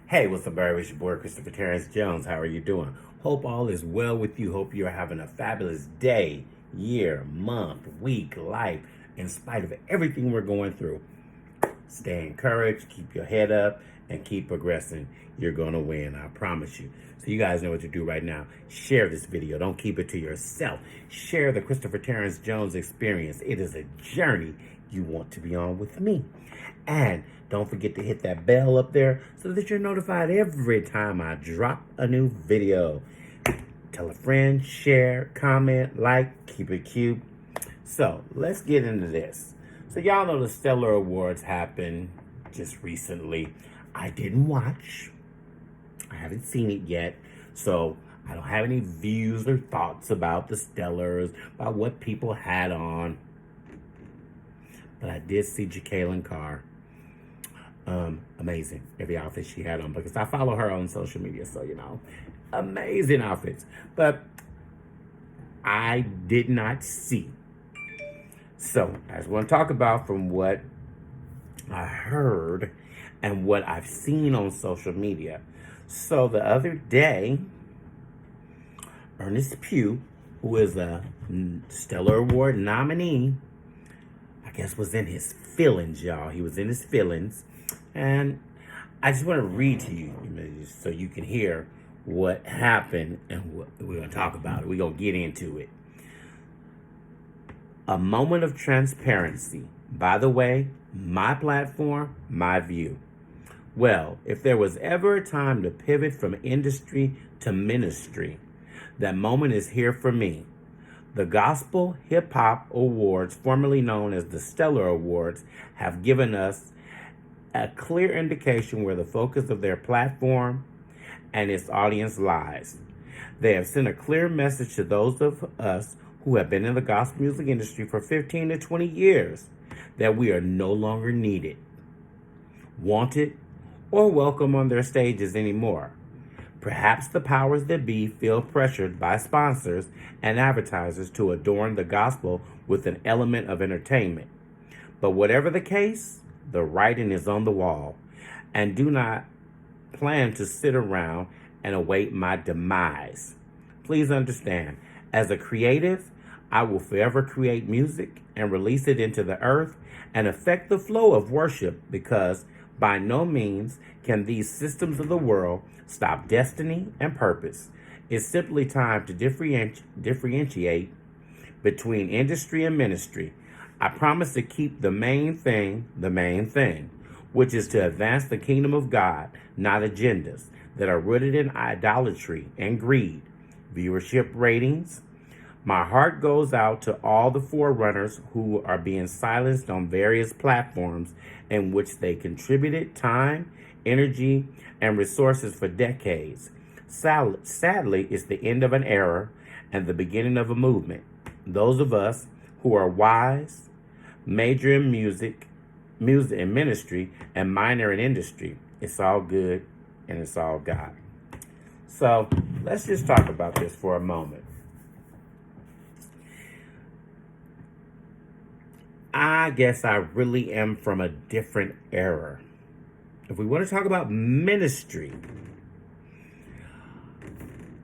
Hey, what's up, everybody? It's your boy, Christopher Terrence Jones. How are you doing? Hope all is well with you. Hope you're having a fabulous day, year, month, week, life, in spite of everything we're going through. Stay encouraged, keep your head up, and keep progressing. You're going to win, I promise you. So you guys know what to do right now. Share this video. Don't keep it to yourself. Share the Christopher Terrence Jones experience. It is a journey you want to be on with me. And don't forget to hit that bell up there so that you're notified every time I drop a new video. Tell a friend, share, comment, like, keep it cute. So let's get into this. So y'all know the Stellar Awards happened just recently. I didn't watch. I haven't seen it yet. So I don't have any views or thoughts about the Stellars, about what people had on. But I did see Jacqueline Carr. Amazing, every outfit she had on, because I follow her on social media, so amazing outfits. But I did not see. So I just want to talk about from what I heard and what I've seen on social media. So the other day, Ernest Pugh, who is a Stellar Award nominee, I guess was in his feelings, y'all. He was in his feelings. And I just want to read to you so you can hear what happened and what we're going to talk about it. We're going to get into it. A moment of transparency. By the way, my platform, my view. Well, if there was ever a time to pivot from industry to ministry, that moment is here for me. The Gospel Hip Hop Awards, formerly known as the Stellar Awards, have given us a clear indication where the focus of their platform and its audience lies. They have sent a clear message to those of us who have been in the gospel music industry for 15 to 20 years that we are no longer needed, wanted, or welcome on their stages anymore. Perhaps the powers that be feel pressured by sponsors and advertisers to adorn the gospel with an element of entertainment. But whatever the case, the writing is on the wall, and do not plan to sit around and await my demise. Please understand, as a creative, I will forever create music and release it into the earth and affect the flow of worship, because by no means can these systems of the world stop destiny and purpose. It's simply time to differentiate between industry and ministry. I promise to keep the main thing, which is to advance the kingdom of God, not agendas that are rooted in idolatry and greed, viewership ratings. My heart goes out to all the forerunners who are being silenced on various platforms in which they contributed time, energy, and resources for decades. Sadly, it's the end of an era and the beginning of a movement. Those of us who are wise, major in music and ministry, and minor in industry, it's all good and it's all God. So let's just talk about this for a moment. I guess I really am from a different era. If we want to talk about ministry,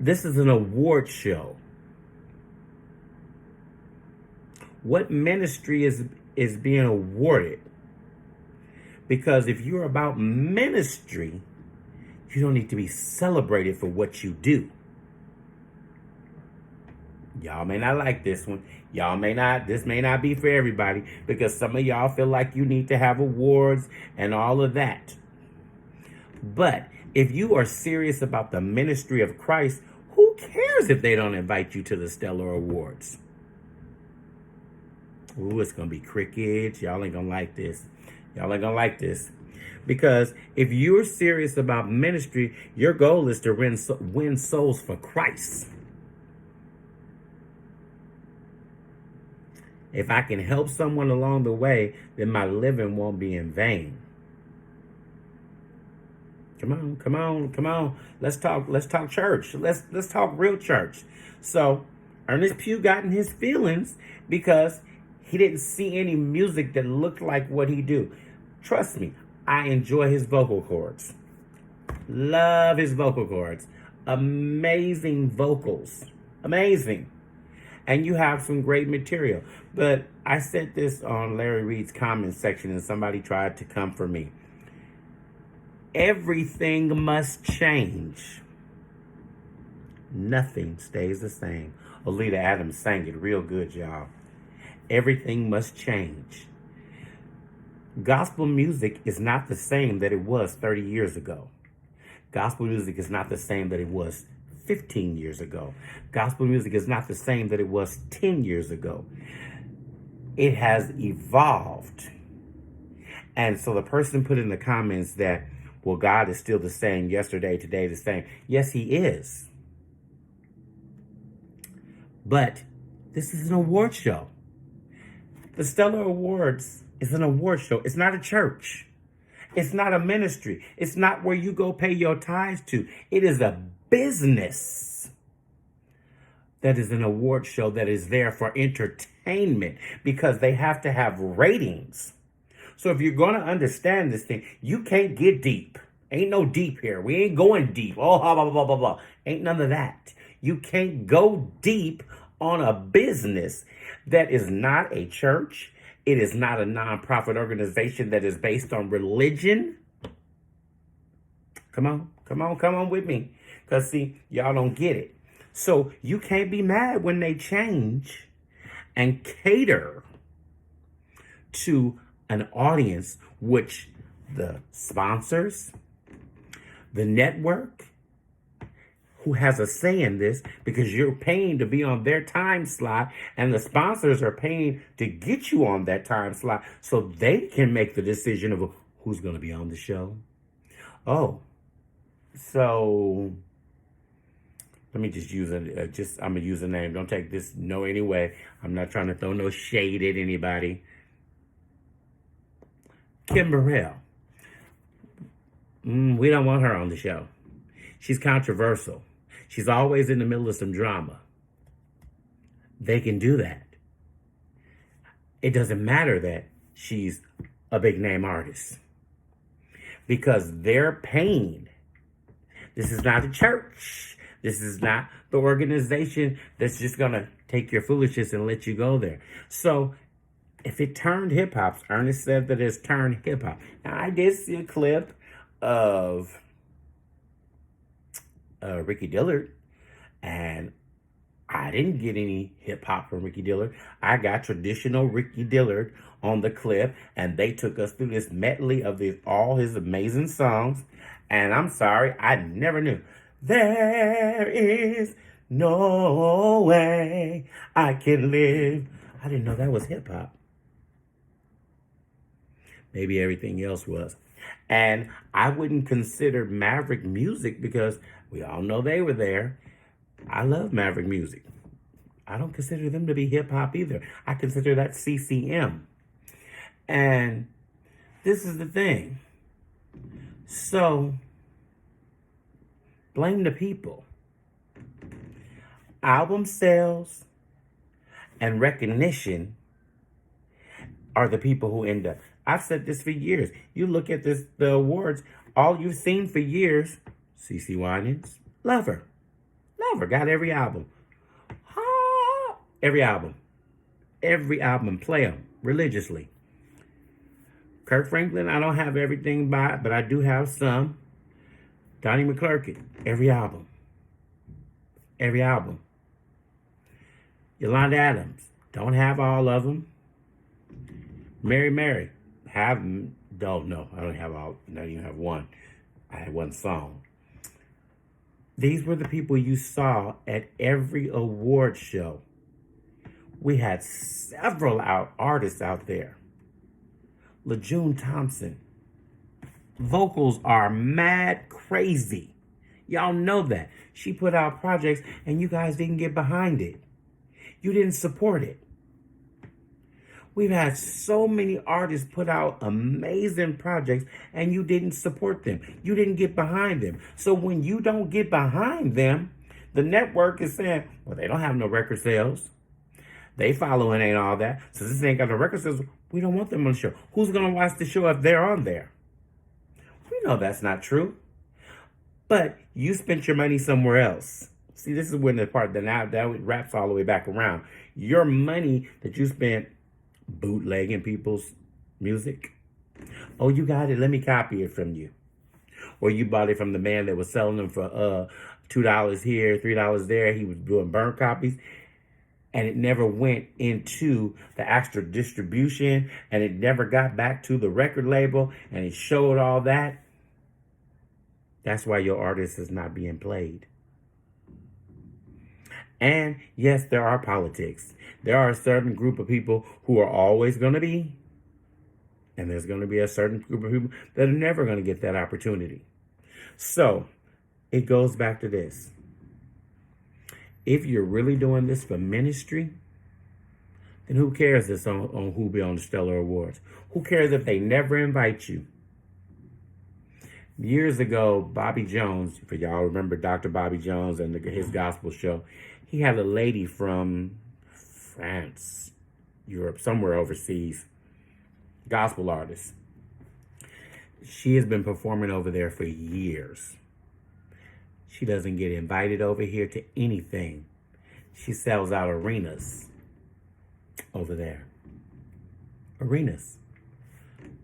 this is an award show. What ministry is being awarded? Because if you're about ministry, you don't need to be celebrated for what you do. Y'all may not like this one. This may not be for everybody, because some of y'all feel like you need to have awards and all of that. But if you are serious about the ministry of Christ, who cares if they don't invite you to the Stellar Awards? Ooh, it's going to be crickets. Y'all ain't going to like this. Because if you're serious about ministry, your goal is to win souls for Christ. If I can help someone along the way, then my living won't be in vain. Come on. Let's talk church. Let's talk real church. So Ernest Pugh got in his feelings because he didn't see any music that looked like what he do. Trust me, I enjoy his vocal cords. Love his vocal cords. Amazing vocals. Amazing. And you have some great material. But I said this on Larry Reed's comment section and somebody tried to come for me. Everything must change. Nothing stays the same. Olita Adams sang it real good, y'all. Everything must change. Gospel music is not the same that it was 30 years ago. Gospel music is not the same that it was 15 years ago. Gospel music is not the same that it was 10 years ago. It has evolved. And so the person put in the comments that, well, God is still the same yesterday, today, the same. Yes, he is. But this is an award show. The Stellar Awards is an award show. It's not a church. It's not a ministry. It's not where you go pay your tithes to. It is a business that is an award show that is there for entertainment because they have to have ratings. So if you're going to understand this thing, you can't get deep. Ain't no deep here. We ain't going deep. Oh, blah, blah, blah, blah, blah. Ain't none of that. You can't go deep on a business that is not a church. It is not a nonprofit organization that is based on religion. Come on with me. Because, see, y'all don't get it. So you can't be mad when they change and cater to an audience which the sponsors, the network, who has a say in this because you're paying to be on their time slot and the sponsors are paying to get you on that time slot so they can make the decision of who's going to be on the show. Oh, so let me just use I'm going to use a name. Don't take this no anyway. I'm not trying to throw no shade at anybody. Kim Burrell. We don't want her on the show. She's controversial. She's always in the middle of some drama. They can do that. It doesn't matter that she's a big name artist because they're paying. This is not a church. This is not the organization that's just going to take your foolishness and let you go there. So if it turned hip hop, Ernest said that it's turned hip hop. Now, I did see a clip of Ricky Dillard, and I didn't get any hip hop from Ricky Dillard. I got traditional Ricky Dillard on the clip, and they took us through this medley of all his amazing songs. And I'm sorry, I never knew. There is no way I can live. I didn't know that was hip hop. Maybe everything else was. And I wouldn't consider Maverick music because we all know they were there. I love Maverick music. I don't consider them to be hip hop either. I consider that CCM. And this is the thing. So, blame the people. Album sales and recognition are the people who end up. I've said this for years. You look at the awards, all you've seen for years, CeCe Winans, love her. Love her. Got every album. Every album. Every album. Play them religiously. Kirk Franklin, I don't have everything by, but I do have some. Donnie McClurkin, every album. Every album. Yolanda Adams, don't have all of them. Mary, don't know. I don't have all, I don't even have one. I had one song. These were the people you saw at every award show. We had several artists out there. LaJune Thompson. Vocals are mad crazy. Y'all know that. She put out projects and you guys didn't get behind it. You didn't support it. We've had so many artists put out amazing projects and you didn't support them. You didn't get behind them. So when you don't get behind them, the network is saying, well, they don't have no record sales. They following ain't all that. So this ain't got no record sales. We don't want them on the show. Who's going to watch the show if they're on there? We know that's not true. But you spent your money somewhere else. See, this is when the part that wraps all the way back around. Your money that you spent bootlegging people's music. Oh, you got it. Let me copy it from you. Or you bought it from the man that was selling them for $2 here, $3 there. He was doing burnt copies. And it never went into the actual distribution, and it never got back to the record label, and it showed all that. That's why your artist is not being played. And yes, there are politics. There are a certain group of people who are always going to be, and there's going to be a certain group of people that are never going to get that opportunity. So it goes back to this. If you're really doing this for ministry, then who cares this on who be on the Stellar Awards? Who cares if they never invite you? Years ago, Bobby Jones, for y'all remember Dr. Bobby Jones and his gospel show, he had a lady from France, Europe, somewhere overseas, gospel artist. She has been performing over there for years. She doesn't get invited over here to anything. She sells out arenas over there. Arenas.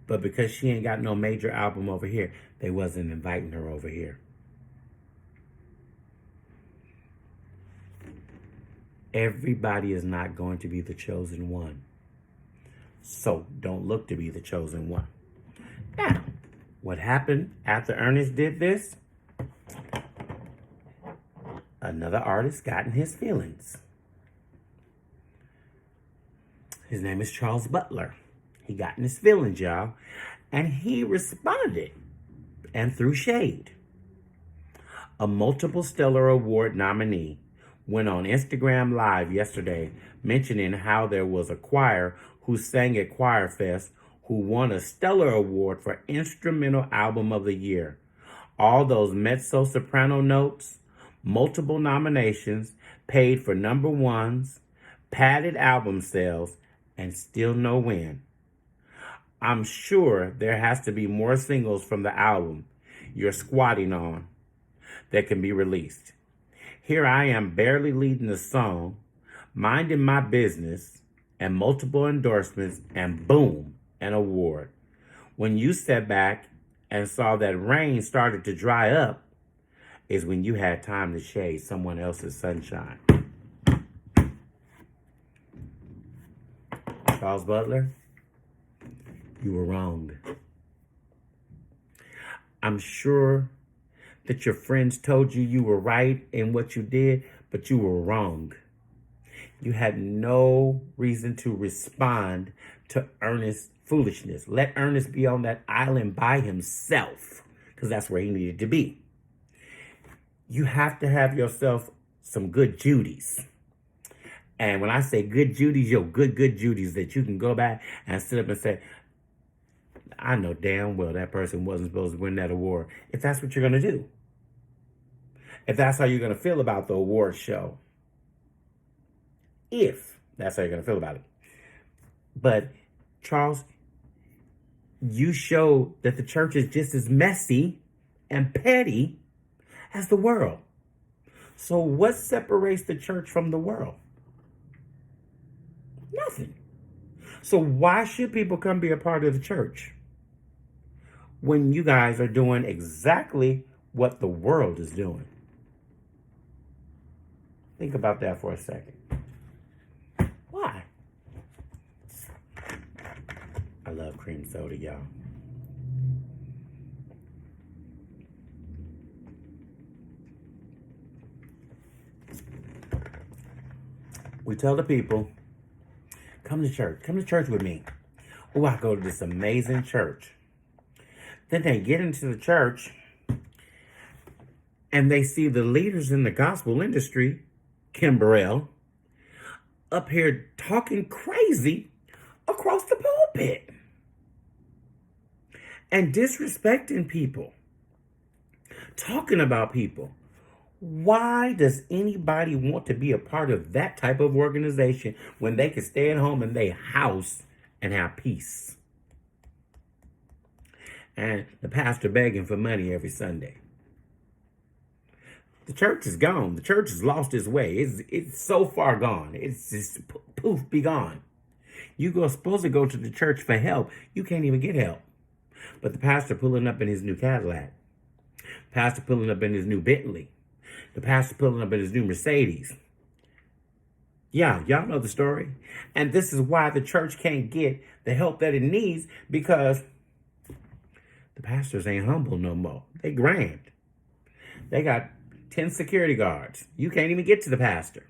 But because she ain't got no major album over here, they wasn't inviting her over here. Everybody is not going to be the chosen one. So don't look to be the chosen one. Now, what happened after Ernest did this? Another artist got in his feelings. His name is Charles Butler. He got in his feelings, y'all. And he responded and threw shade. A multiple Stellar Award nominee went on Instagram Live yesterday mentioning how there was a choir who sang at Choir Fest who won a Stellar Award for Instrumental Album of the Year. All those mezzo-soprano notes, multiple nominations, paid for number ones, padded album sales, and still no win. I'm sure there has to be more singles from the album you're squatting on that can be released. Here I am barely leading the song, minding my business, and multiple endorsements, and boom, an award. When you sat back and saw that rain started to dry up, is when you had time to shade someone else's sunshine. Charles Butler, you were wrong. I'm sure that your friends told you you were right in what you did, but you were wrong. You had no reason to respond to Ernest's foolishness. Let Ernest be on that island by himself, because that's where he needed to be. You have to have yourself some good Judies. And when I say good Judies, good Judies that you can go back and sit up and say, I know damn well that person wasn't supposed to win that award. If that's what you're going to do. If that's how you're going to feel about the award show. If that's how you're going to feel about it. But, Charles, you show that the church is just as messy and petty as the world. So what separates the church from the world? Nothing. So why should people come be a part of the church when you guys are doing exactly what the world is doing? Think about that for a second. Why? I love cream soda, y'all. We tell the people, come to church with me. Oh, I go to this amazing church. Then they get into the church and they see the leaders in the gospel industry, Kim Burrell, up here talking crazy across the pulpit and disrespecting people, talking about people. Why does anybody want to be a part of that type of organization when they can stay at home in their house and have peace? And the pastor begging for money every Sunday. The church is gone. The church has lost its way. It's so far gone. It's just poof, be gone. Supposed to go to the church for help. You can't even get help. But the pastor pulling up in his new Cadillac. Pastor pulling up in his new Bentley. The pastor pulling up in his new Mercedes. Yeah, y'all know the story. And this is why the church can't get the help that it needs, because the pastors ain't humble no more. They grand. They got 10 security guards. You can't even get to the pastor.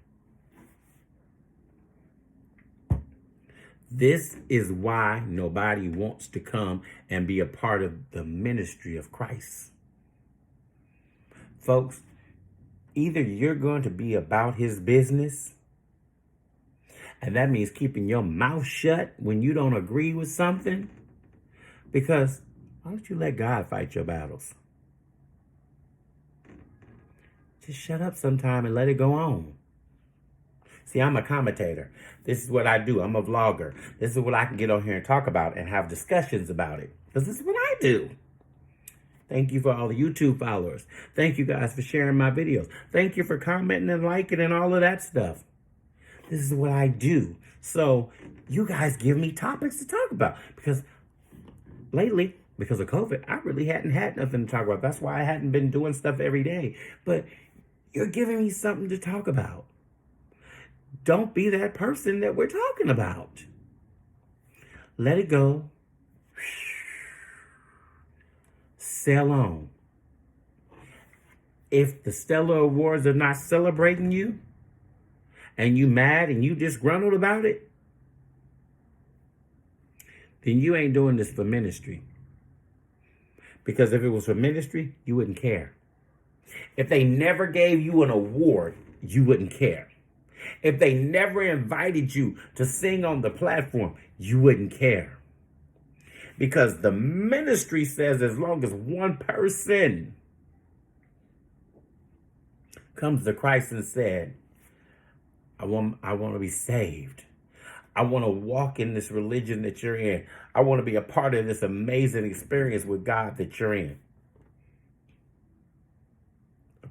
This is why nobody wants to come and be a part of the ministry of Christ. Folks, either you're going to be about his business, and that means keeping your mouth shut when you don't agree with something, because why don't you let God fight your battles? Just shut up sometime and let it go on. See, I'm a commentator. This is what I do. I'm a vlogger. This is what I can get on here and talk about and have discussions about it, because this is what I do. Thank you for all the YouTube followers. Thank you guys for sharing my videos. Thank you for commenting and liking and all of that stuff. This is what I do. So you guys give me topics to talk about, because lately, because of COVID, I really hadn't had nothing to talk about. That's why I hadn't been doing stuff every day. But you're giving me something to talk about. Don't be that person that we're talking about. Let it go. Sail on. If the Stellar Awards are not celebrating you, and you mad and you disgruntled about it, then you ain't doing this for ministry. Because if it was for ministry, you wouldn't care. If they never gave you an award, you wouldn't care. If they never invited you to sing on the platform, you wouldn't care. Because the ministry says as long as one person comes to Christ and said, I want to be saved. I want to walk in this religion that you're in. I want to be a part of this amazing experience with God that you're in.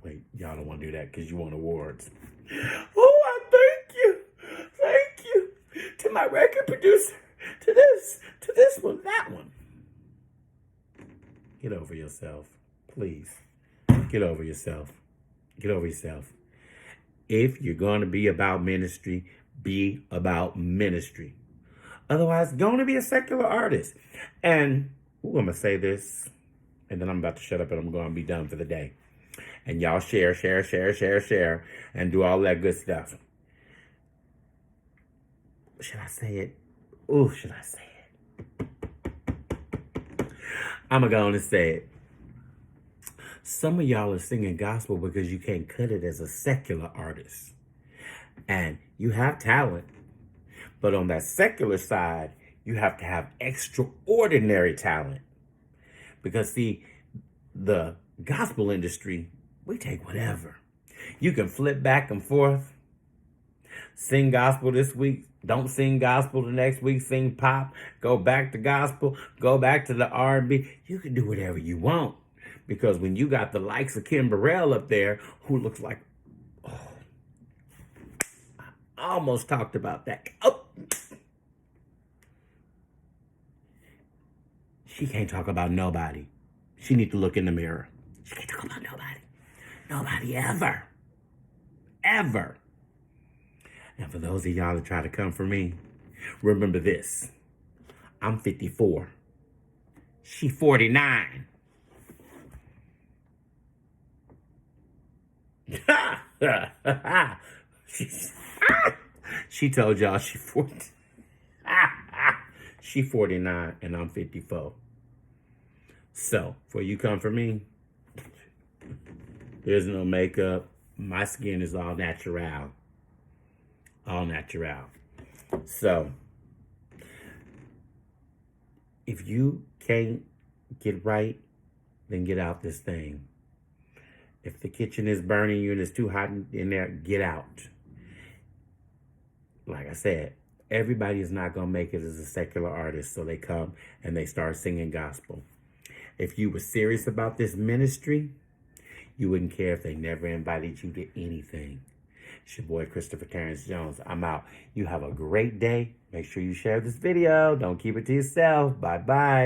Wait, y'all don't want to do that because you want awards. Oh, I thank you. Thank you to my record producer, to this one, that one. Get over yourself, please. Get over yourself. Get over yourself. If you're going to be about ministry, be about ministry. Otherwise, going to be a secular artist. And I'm going to say this, and then I'm about to shut up and I'm going to be done for the day. And y'all share, and do all that good stuff. Should I say it? Oh, should I say it? I'm going to go on and say it. Some of y'all are singing gospel because you can't cut it as a secular artist. And you have talent. But on that secular side, you have to have extraordinary talent. Because, see, the gospel industry, we take whatever. You can flip back and forth. Sing gospel this week. Don't sing gospel the next week. Sing pop. Go back to gospel. Go back to the R&B. You can do whatever you want. Because when you got the likes of Kim Burrell up there, who looks like, oh, I almost talked about that. Oh, she can't talk about nobody. She need to look in the mirror. She can't talk about nobody. Nobody ever. Ever. And for those of y'all that try to come for me, remember this. I'm 54. She 49. She told y'all she 40. She 49 and I'm 54. So, before you come for me, there's no makeup. My skin is all natural. All natural. So, if you can't get right, then get out this thing. If the kitchen is burning you and it's too hot in there, get out. Like I said, everybody is not going to make it as a secular artist, so they come and they start singing gospel. If you were serious about this ministry, You wouldn't care if they never invited you to anything. It's your boy, Christopher Terrence Jones. I'm out. You have a great day. Make sure you share this video. Don't keep it to yourself. Bye-bye.